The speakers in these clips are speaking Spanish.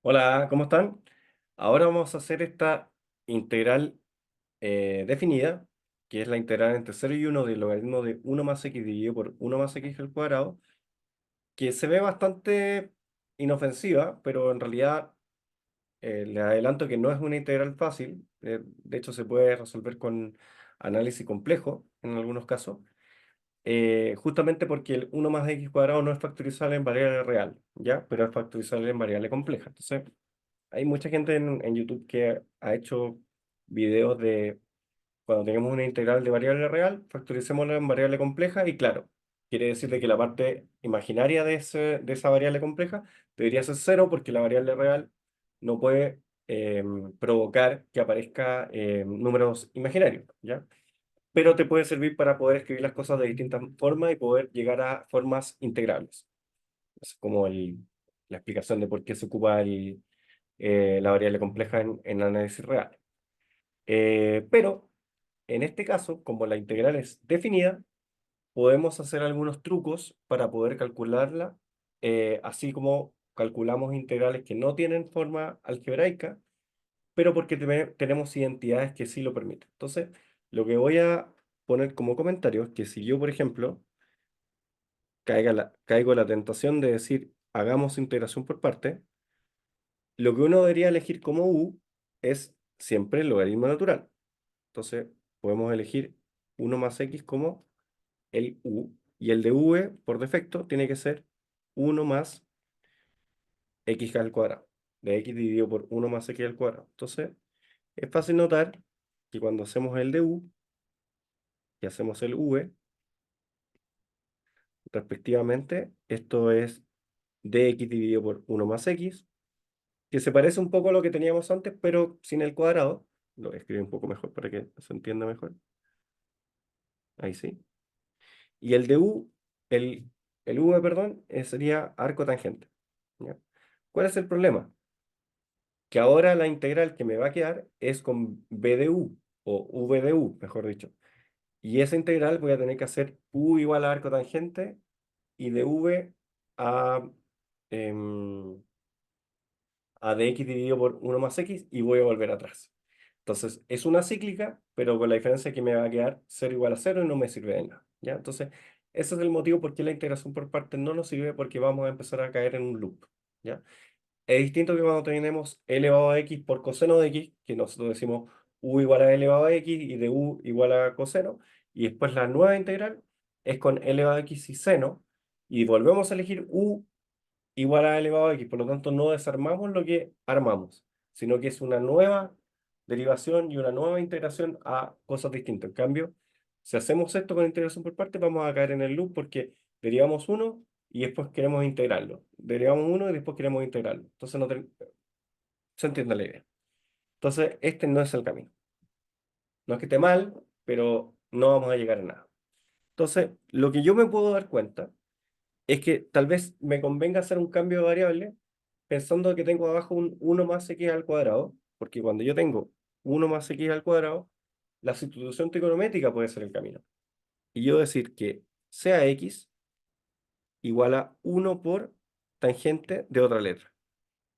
Hola, ¿cómo están? Ahora vamos a hacer esta integral definida, que es la integral entre 0 y 1 del logaritmo de 1 más x dividido por 1 más x al cuadrado, que se ve bastante inofensiva, pero en realidad les adelanto que no es una integral fácil. De hecho, se puede resolver con análisis complejo en algunos casos, justamente porque el 1 más x cuadrado no es factorizable en variable real, ¿ya? Pero es factorizable en variable compleja. Entonces, hay mucha gente en YouTube que ha hecho videos de cuando tenemos una integral de variable real, factoricémosla en variable compleja y claro, quiere decir de que la parte imaginaria de esa variable compleja debería ser cero porque la variable real no puede provocar que aparezca números imaginarios, ¿ya? Pero te puede servir para poder escribir las cosas de distintas formas y poder llegar a formas integrables. Es como la explicación de por qué se ocupa la variable compleja en análisis real. Pero en este caso, como la integral es definida, podemos hacer algunos trucos para poder calcularla, así como calculamos integrales que no tienen forma algebraica, pero porque tenemos identidades que sí lo permiten. Entonces, lo que voy a poner como comentario es que si yo, por ejemplo, caigo en la tentación de decir, hagamos integración por parte, lo que uno debería elegir como u es siempre el logaritmo natural. Entonces, podemos elegir 1 más x como el u, y el de v, por defecto, tiene que ser 1 más x al cuadrado, de x dividido por 1 más x al cuadrado. Entonces, es fácil notar que cuando hacemos el de u y hacemos el v, respectivamente, esto es dx dividido por 1 más x, que se parece un poco a lo que teníamos antes, pero sin el cuadrado. Lo escribo un poco mejor para que se entienda mejor. Ahí sí. Y el de U, el V, perdón, sería arco tangente. ¿Ya? ¿Cuál es el problema? Que ahora la integral que me va a quedar es con B de U, o V de U, mejor dicho. Y esa integral voy a tener que hacer U igual a arco tangente y de V a, em, a dx dividido por 1 más x y voy a volver atrás. Entonces, es una cíclica, pero con la diferencia que me va a quedar 0 igual a 0 y no me sirve de nada. ¿Ya? Entonces, ese es el motivo por qué la integración por partes no nos sirve porque vamos a empezar a caer en un loop. ¿Ya? Es distinto que cuando tenemos e elevado a x por coseno de x, que nosotros decimos u igual a e elevado a x y de u igual a coseno, y después la nueva integral es con e elevado a x y seno, y volvemos a elegir u igual a elevado a x. Por lo tanto, no desarmamos lo que armamos, sino que es una nueva derivación y una nueva integración a cosas distintas. En cambio, si hacemos esto con integración por partes, vamos a caer en el loop porque derivamos uno y después queremos integrarlo. Derivamos uno y después queremos integrarlo. Entonces, se entiende la idea. Entonces, este no es el camino. No es que esté mal, pero no vamos a llegar a nada. Entonces, lo que yo me puedo dar cuenta es que tal vez me convenga hacer un cambio de variable pensando que tengo abajo un 1 más x al cuadrado, porque cuando yo tengo 1 más x al cuadrado, la sustitución trigonométrica puede ser el camino. Y yo decir que sea x igual a 1 por tangente de otra letra.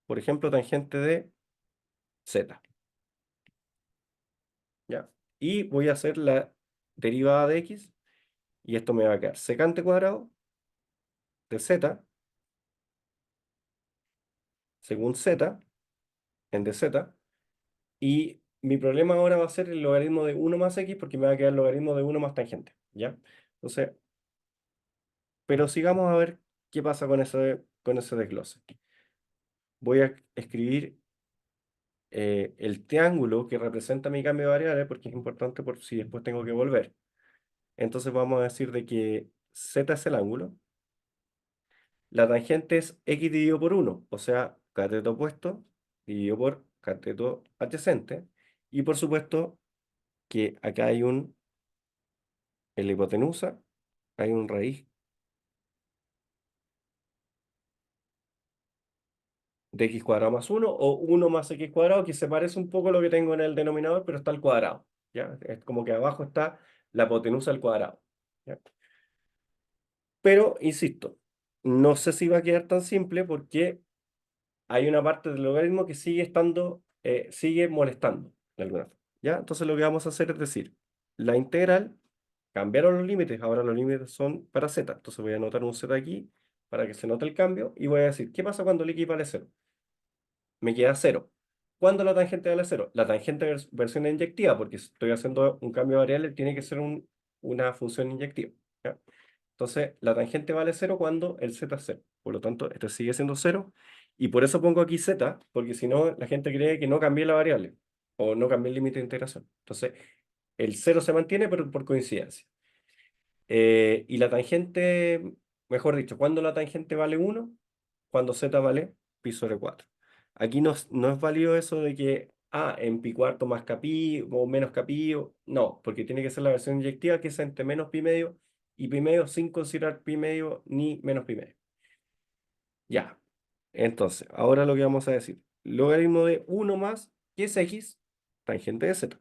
Por ejemplo, tangente de z. ¿Ya? Y voy a hacer la derivada de x, y esto me va a quedar secante cuadrado de z, según z, en dz. Y mi problema ahora va a ser el logaritmo de 1 más x porque me va a quedar el logaritmo de 1 más tangente, ¿ya? Entonces, pero sigamos a ver qué pasa con ese desglose. Voy a escribir el triángulo que representa mi cambio de variable porque es importante por si después tengo que volver. Entonces vamos a decir de que z es el ángulo, la tangente es x dividido por 1, o sea, cateto opuesto dividido por cateto adyacente, y por supuesto que acá hay en la hipotenusa hay un raíz de x cuadrado más uno o 1 más x cuadrado, que se parece un poco a lo que tengo en el denominador, pero está al cuadrado. ¿Ya? Es como que abajo está la hipotenusa al cuadrado. ¿Ya? Pero, insisto, no sé si va a quedar tan simple porque hay una parte del logaritmo que sigue estando, sigue molestando de alguna forma. ¿Ya? Entonces lo que vamos a hacer es decir, la integral, cambiaron los límites, ahora los límites son para z. Entonces voy a anotar un z aquí para que se note el cambio y voy a decir, ¿qué pasa cuando el x vale cero? Me queda cero. ¿Cuándo la tangente vale cero? La tangente versión inyectiva, porque si estoy haciendo un cambio de variable, tiene que ser una función inyectiva. ¿Ya? Entonces, la tangente vale cero cuando el z es cero. Por lo tanto, esto sigue siendo cero. Y por eso pongo aquí z, porque si no, la gente cree que no cambié la variable o no cambié el límite de integración. Entonces, el cero se mantiene, pero por coincidencia. Y la tangente, mejor dicho, cuando la tangente vale uno, cuando z vale pi sobre 4. Aquí no es válido eso de que, en pi cuarto más kpi o menos kpi, no, porque tiene que ser la versión inyectiva que es entre menos pi medio y pi medio sin considerar pi medio ni menos pi medio. Ya, entonces, ahora lo que vamos a decir, logaritmo de uno más, ¿qué es x? Tangente de z.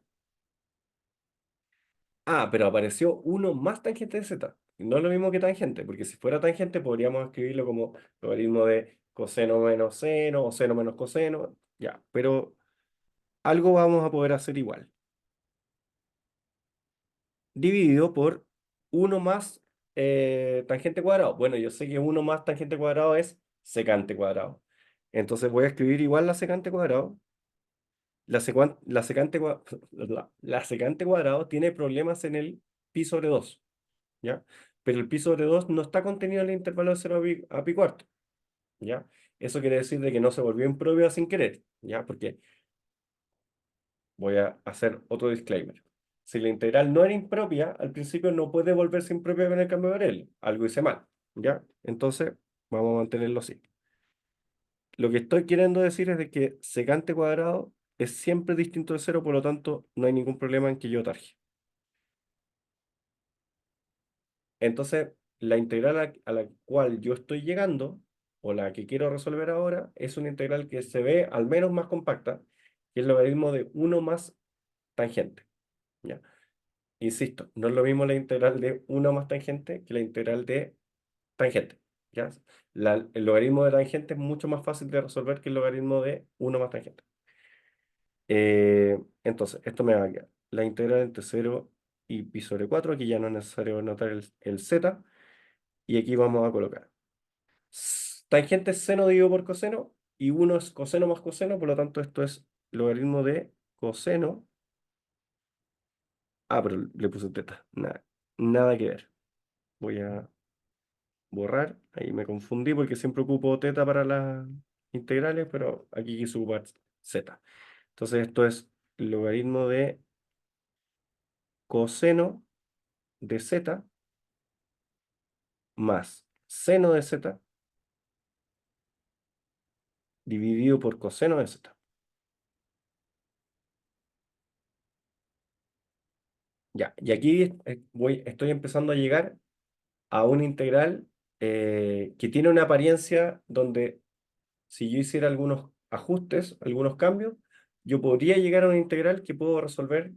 Pero apareció uno más tangente de z. No es lo mismo que tangente, porque si fuera tangente podríamos escribirlo como logaritmo de coseno menos seno o seno menos coseno. Ya, pero algo vamos a poder hacer igual. Dividido por uno más tangente cuadrado. Bueno, yo sé que uno más tangente cuadrado es secante cuadrado. Entonces voy a escribir igual la secante cuadrado. La secante, la secante cuadrado tiene problemas en el pi sobre 2. ¿Ya? Pero el pi sobre 2 no está contenido en el intervalo de 0 a pi cuarto, ¿ya? Eso quiere decir de que no se volvió impropia sin querer, ¿ya? Porque voy a hacer otro disclaimer. Si la integral no era impropia, al principio no puede volverse impropia con el cambio de variable. Algo hice mal, ¿ya? Entonces, vamos a mantenerlo así. Lo que estoy queriendo decir es de que secante cuadrado es siempre distinto de cero, por lo tanto, no hay ningún problema en que yo tarje. Entonces, la integral a la cual yo estoy llegando, o la que quiero resolver ahora, es una integral que se ve al menos más compacta, que es el logaritmo de uno más tangente. ¿Ya? Insisto, no es lo mismo la integral de uno más tangente que la integral de tangente. ¿Ya? El logaritmo de tangente es mucho más fácil de resolver que el logaritmo de uno más tangente. Entonces, esto me va a quedar la integral entre cero y pi sobre 4. Aquí ya no es necesario anotar el z. Y aquí vamos a colocar tangente es seno dividido por coseno y uno es coseno más coseno, por lo tanto esto es logaritmo de coseno. Pero le puse teta. Nada que ver. Voy a borrar. Ahí me confundí porque siempre ocupo teta para las integrales, pero aquí quise ocupar z. Entonces esto es logaritmo de coseno de z más seno de z dividido por coseno de z. Ya, y aquí estoy empezando a llegar a una integral que tiene una apariencia donde si yo hiciera algunos ajustes, algunos cambios, yo podría llegar a una integral que puedo resolver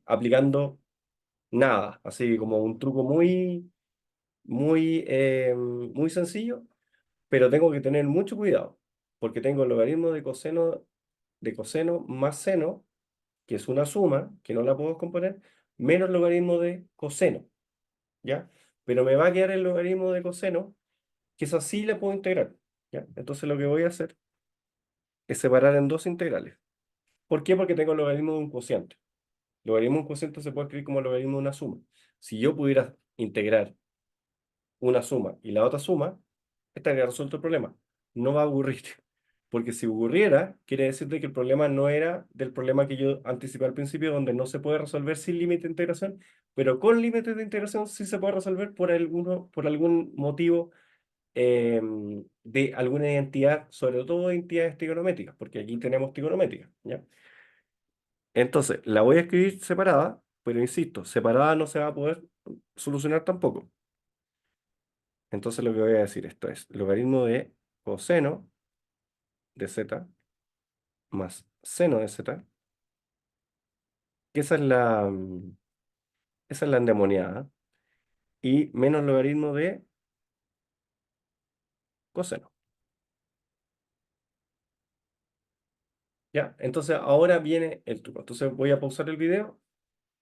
aplicando nada, así como un truco muy sencillo, pero tengo que tener mucho cuidado, porque tengo el logaritmo de coseno más seno, que es una suma, que no la puedo componer, menos logaritmo de coseno. ¿Ya? Pero me va a quedar el logaritmo de coseno, que es así la puedo integrar, ¿ya? Entonces lo que voy a hacer es separar en dos integrales. ¿Por qué? Porque tengo el logaritmo de un cociente. El logaritmo de un cociente se puede escribir como el logaritmo de una suma. Si yo pudiera integrar una suma y la otra suma, estaría resuelto el problema. No va a ocurrir. Porque si ocurriera, quiere decir de que el problema no era del problema que yo anticipé al principio, donde no se puede resolver sin límite de integración, pero con límites de integración sí se puede resolver por algún motivo de alguna identidad, sobre todo entidades trigonométricas, porque aquí tenemos trigonométricas, ¿ya? Entonces, la voy a escribir separada, pero insisto, separada no se va a poder solucionar tampoco. Entonces lo que voy a decir esto es logaritmo de coseno de z más seno de z, que esa es la endemoniada, y menos logaritmo de coseno. ¿Ya? Entonces ahora viene el truco. Entonces voy a pausar el video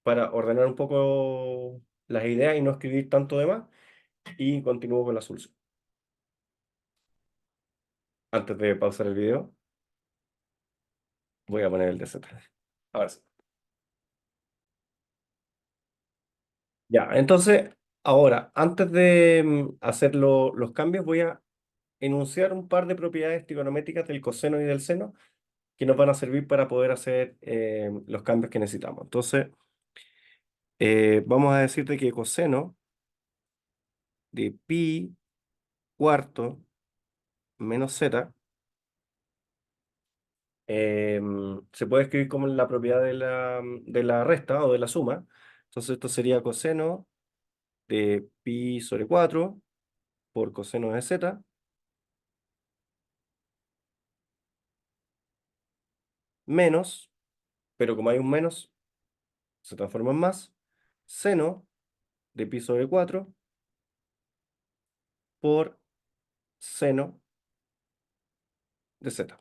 para ordenar un poco las ideas y no escribir tanto de más y continúo con la solución. Antes de pausar el video, voy a poner el DZ. Ahora sí. Ya, entonces, ahora, antes de hacer los cambios, voy a enunciar un par de propiedades trigonométricas del coseno y del seno que nos van a servir para poder hacer los cambios que necesitamos. Entonces, vamos a decirte que coseno de pi cuarto menos z se puede escribir como la propiedad de la resta o de la suma. Entonces, esto sería coseno de pi sobre 4 por coseno de z menos, pero como hay un menos, se transforma en más, seno de pi sobre 4 por seno de z.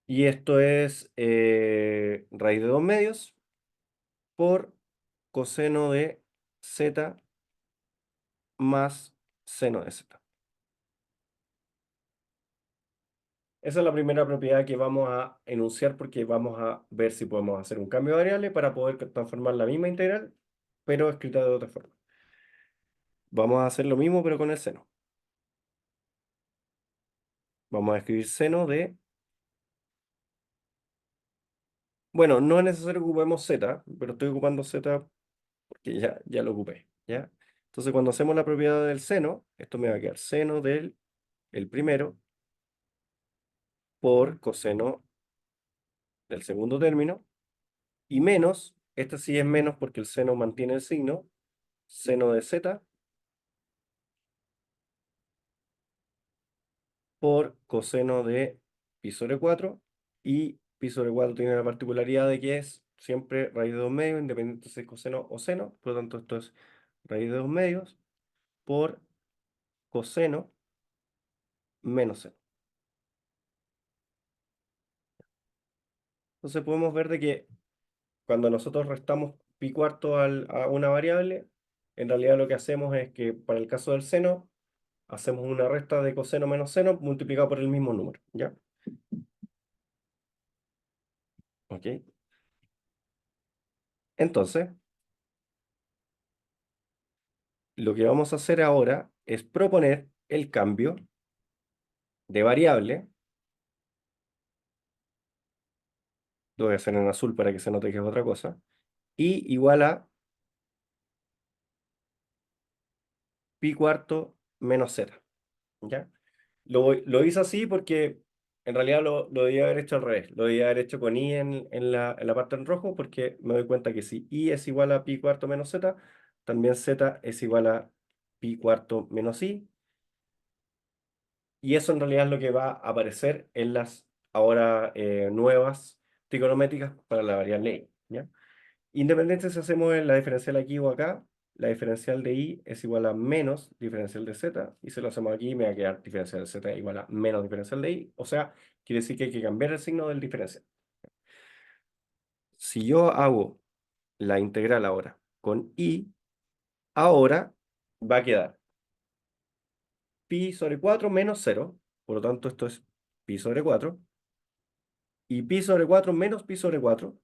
Y esto es raíz de 2 medios por coseno de z más seno de z. Esa es la primera propiedad que vamos a enunciar porque vamos a ver si podemos hacer un cambio de variable para poder transformar la misma integral, pero escrita de otra forma. Vamos a hacer lo mismo pero con el seno. Vamos a escribir seno de... Bueno, no es necesario que ocupemos z, pero estoy ocupando z porque ya lo ocupé, ¿ya? Entonces cuando hacemos la propiedad del seno, esto me va a quedar seno del el primero por coseno del segundo término y menos, este sí es menos porque el seno mantiene el signo, seno de z por coseno de pi sobre 4 y pi sobre 4 tiene la particularidad de que es siempre raíz de 2 medios, independiente si es coseno o seno, por lo tanto esto es raíz de 2 medios por coseno menos seno. Entonces podemos ver de que cuando nosotros restamos pi cuarto a una variable, en realidad lo que hacemos es que para el caso del seno, hacemos una resta de coseno menos seno multiplicado por el mismo número, ¿ya? ¿Ok? Entonces, lo que vamos a hacer ahora es proponer el cambio de variable, lo voy a hacer en azul para que se note que es otra cosa, y igual a pi cuarto menos z, ¿ya? Lo hice así porque en realidad lo debía haber hecho al revés. Lo debía haber hecho con i en la parte en rojo porque me doy cuenta que si i es igual a pi cuarto menos z, también z es igual a pi cuarto menos i. Y eso en realidad es lo que va a aparecer en las ahora nuevas trigonométricas para la variable i, ¿ya? Independiente si hacemos la diferencial aquí o acá, la diferencial de i es igual a menos diferencial de z, y si lo hacemos aquí me va a quedar diferencial de z igual a menos diferencial de i, o sea, quiere decir que hay que cambiar el signo del diferencial. Si yo hago la integral ahora con i, ahora va a quedar pi sobre 4 menos 0, por lo tanto esto es pi sobre 4, y pi sobre 4 menos pi sobre 4,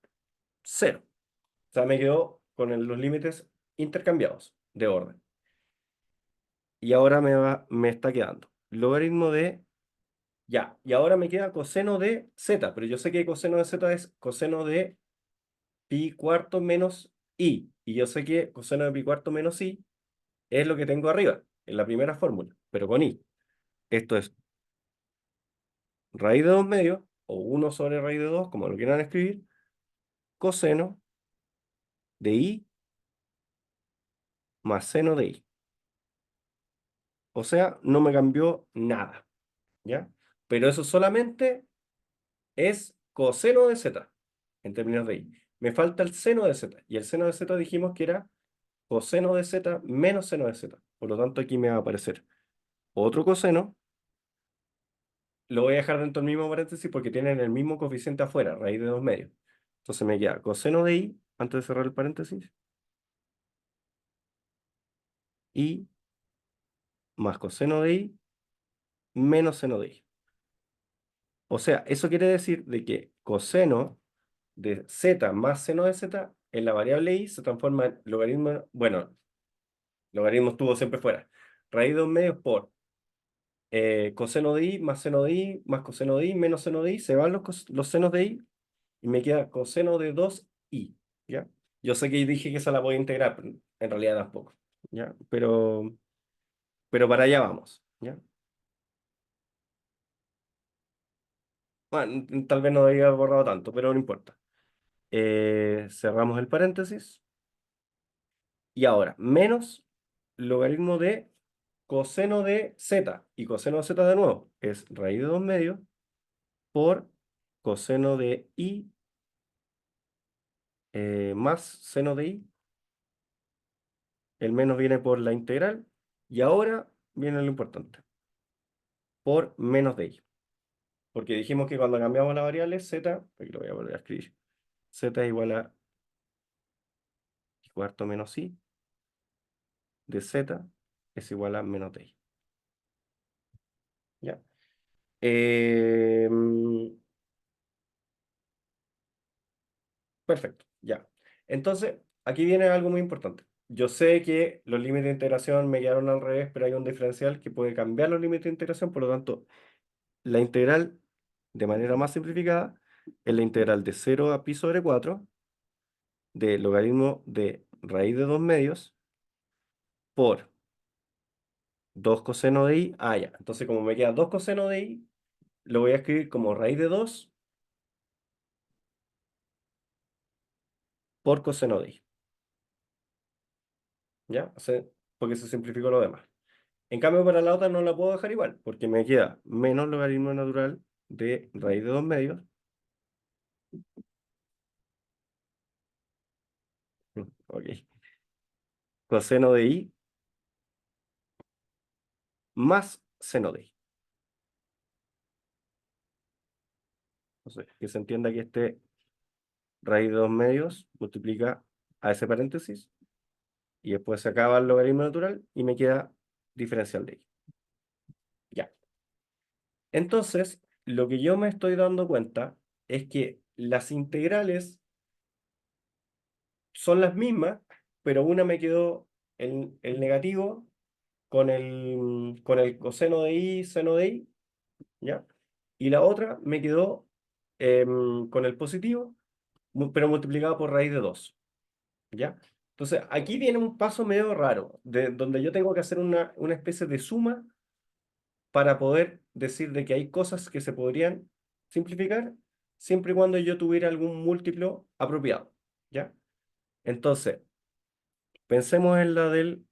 0. O sea, me quedo con los límites intercambiados de orden. Y ahora me está quedando logaritmo de, ya, y ahora me queda coseno de z, pero yo sé que coseno de z es coseno de pi cuarto menos i, y yo sé que coseno de pi cuarto menos i es lo que tengo arriba, en la primera fórmula, pero con i. Esto es raíz de 2 medios, o 1 sobre raíz de 2 como lo quieran escribir, coseno de i más seno de i. O sea, no me cambió nada, ¿ya? Pero eso solamente es coseno de z, en términos de i. Me falta el seno de z, y el seno de z dijimos que era coseno de z menos seno de z. Por lo tanto, aquí me va a aparecer otro coseno lo voy a dejar dentro del mismo paréntesis porque tienen el mismo coeficiente afuera, raíz de 2 medios. Entonces me queda coseno de i, antes de cerrar el paréntesis, i más coseno de i menos seno de i. O sea, eso quiere decir de que coseno de z más seno de z en la variable i se transforma en logaritmo, bueno, logaritmo estuvo siempre fuera. Raíz de 2 medios por coseno de i más seno de i más coseno de i menos seno de i, se van los senos de i y me queda coseno de 2i, ¿ya? Yo sé que dije que esa la voy a integrar, pero en realidad tampoco, ¿ya? Pero para allá vamos, ¿ya? Bueno, tal vez no había borrado tanto, pero no importa. Cerramos el paréntesis y ahora, menos logaritmo de coseno de z, y coseno de z de nuevo es raíz de 2 medios por coseno de i más seno de i, el menos viene por la integral, y ahora viene lo importante, por menos de i. Porque dijimos que cuando cambiamos la variable z, aquí lo voy a volver a escribir, z es igual a i cuarto menos i de z es igual a menos de i. ¿Ya? Eh, Perfecto, ya. Entonces, aquí viene algo muy importante. Yo sé que los límites de integración me quedaron al revés, pero hay un diferencial que puede cambiar los límites de integración, por lo tanto, la integral, de manera más simplificada, es la integral de 0 a pi sobre 4 de logaritmo de raíz de 2 medios por 2 coseno de i. Ah, ya. Entonces, como me queda 2 coseno de i, lo voy a escribir como raíz de 2 por coseno de i. ¿Ya? O sea, porque se simplificó lo demás. En cambio, para la otra no la puedo dejar igual, porque me queda menos logaritmo natural de raíz de 2 medios. Ok. Coseno de i más seno de i. Entonces, que se entienda que este raíz de 2 medios multiplica a ese paréntesis y después se acaba el logaritmo natural y me queda diferencial de i. Ya. Entonces, lo que yo me estoy dando cuenta es que las integrales son las mismas, pero una me quedó el negativo con el coseno de i, seno de i, ¿ya? Y la otra me quedó con el positivo, pero multiplicado por raíz de 2, ¿ya? Entonces, aquí viene un paso medio raro, donde yo tengo que hacer una especie de suma para poder decir de que hay cosas que se podrían simplificar siempre y cuando yo tuviera algún múltiplo apropiado, ¿ya? Entonces, pensemos en la del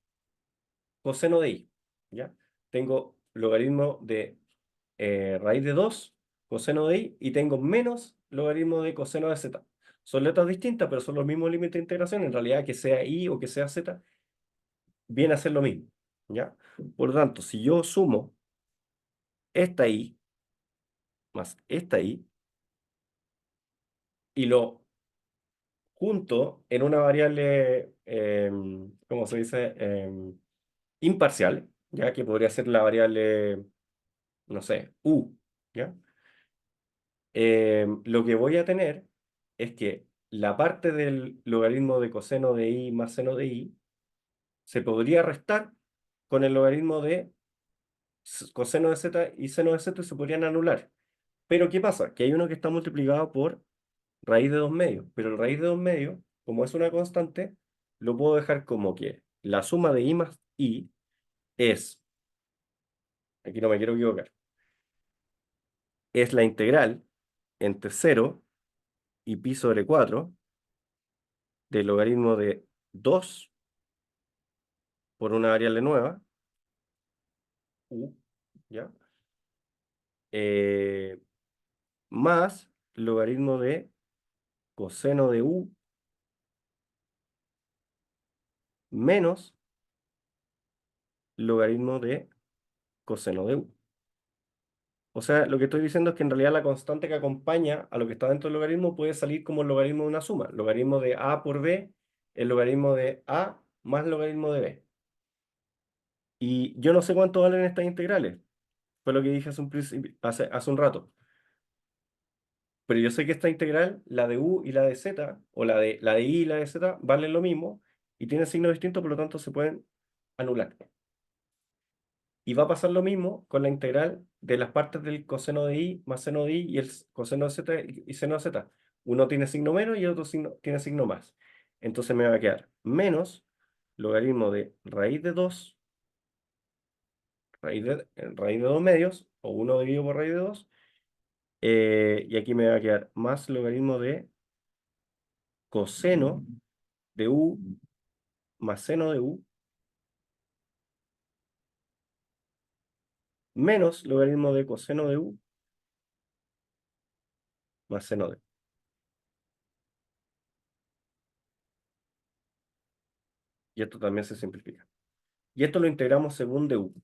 coseno de i, ¿ya? Tengo logaritmo de raíz de 2 coseno de i, y tengo menos logaritmo de coseno de z. Son letras distintas, pero son los mismos límites de integración. En realidad, que sea i o que sea z, viene a ser lo mismo, ¿ya? Por lo tanto, si yo sumo esta i más esta i y lo junto en una variable, ¿cómo se dice? Imparcial, ¿ya? Que podría ser la variable, no sé, u, ¿ya? Lo que voy a tener es que la parte del logaritmo de coseno de i más seno de i se podría restar con el logaritmo de coseno de z y seno de z, se podrían anular. Pero ¿qué pasa? Que hay uno que está multiplicado por raíz de 2 medios, pero el raíz de 2 medios, como es una constante, lo puedo dejar como que la suma de i más i es, aquí no me quiero equivocar, es la integral entre 0 y pi sobre 4 del logaritmo de 2 por una variable nueva, u, ¿ya? Eh, Más logaritmo de coseno de u menos logaritmo de coseno de u. O sea, lo que estoy diciendo es que en realidad la constante que acompaña a lo que está dentro del logaritmo puede salir como el logaritmo de una suma. Logaritmo de a por b, el logaritmo de a más logaritmo de b. Y yo no sé cuánto valen estas integrales. Fue lo que dije hace un rato. Pero yo sé que esta integral, la de u y la de z, o la de i y la de z, valen lo mismo y tienen signos distintos, por lo tanto se pueden anular. Y va a pasar lo mismo con la integral de las partes del coseno de i más seno de i y el coseno de z y seno de z. Uno tiene signo menos y el otro tiene signo más. Entonces me va a quedar menos logaritmo de raíz de 2, raíz de 2 medios, o 1 dividido por raíz de 2. Y aquí me va a quedar más logaritmo de coseno de u más seno de u, menos logaritmo de coseno de u más seno de u. Y esto también se simplifica. Y esto lo integramos según du,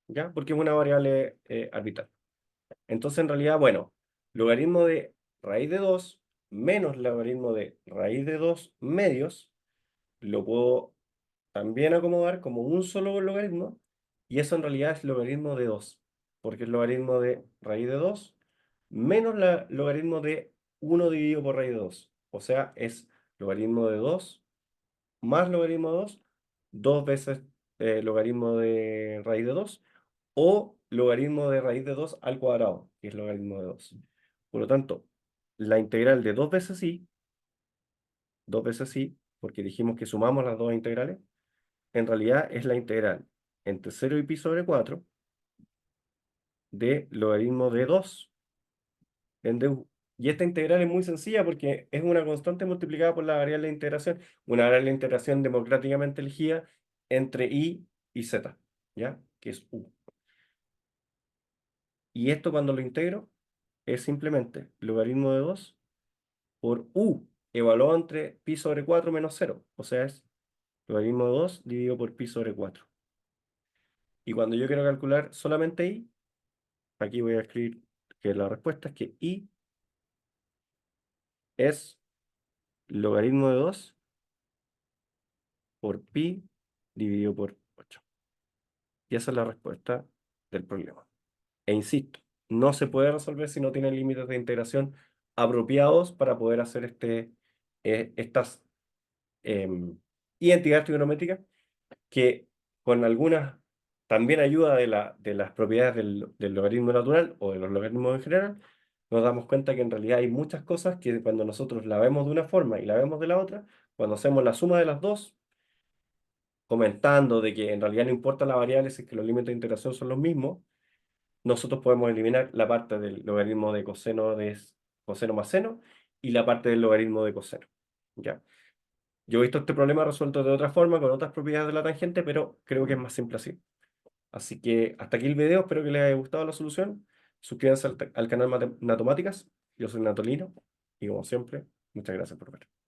¿ya? Porque es una variable arbitral. Entonces, en realidad, bueno, logaritmo de raíz de 2 menos logaritmo de raíz de 2 medios, lo puedo también acomodar como un solo logaritmo, y eso en realidad es logaritmo de 2, porque es logaritmo de raíz de 2 menos la logaritmo de 1 dividido por raíz de 2. O sea, es logaritmo de 2 más logaritmo de 2, dos veces logaritmo de raíz de 2, o logaritmo de raíz de 2 al cuadrado, que es logaritmo de 2. Por lo tanto, la integral de dos veces i, porque dijimos que sumamos las dos integrales, en realidad es la integral entre 0 y pi sobre 4 de logaritmo de 2 en du. Y esta integral es muy sencilla porque es una constante multiplicada por la variable de integración, una variable de integración democráticamente elegida entre i y z, ¿ya? Que es u. Y esto cuando lo integro es simplemente logaritmo de 2 por u, evaluado entre pi sobre 4 menos 0. O sea, es logaritmo de 2 dividido por pi sobre 4. Y cuando yo quiero calcular solamente i, aquí voy a escribir que la respuesta es que i es logaritmo de 2 por pi dividido por 8. Y esa es la respuesta del problema. E insisto, no se puede resolver si no tiene límites de integración apropiados para poder hacer estas em, identidades trigonométricas que con algunas también ayuda de las propiedades del logaritmo natural o de los logaritmos en general, nos damos cuenta que en realidad hay muchas cosas que cuando nosotros la vemos de una forma y la vemos de la otra, cuando hacemos la suma de las dos, comentando de que en realidad no importa la variable si es que los límites de integración son los mismos, nosotros podemos eliminar la parte del logaritmo de coseno más seno y la parte del logaritmo de coseno. ¿Ya? Yo he visto este problema resuelto de otra forma, con otras propiedades de la tangente, pero creo que es más simple así. Así que hasta aquí el video, espero que les haya gustado la solución. Suscríbanse al canal Natomáticas. Yo soy Natolino y como siempre, muchas gracias por ver.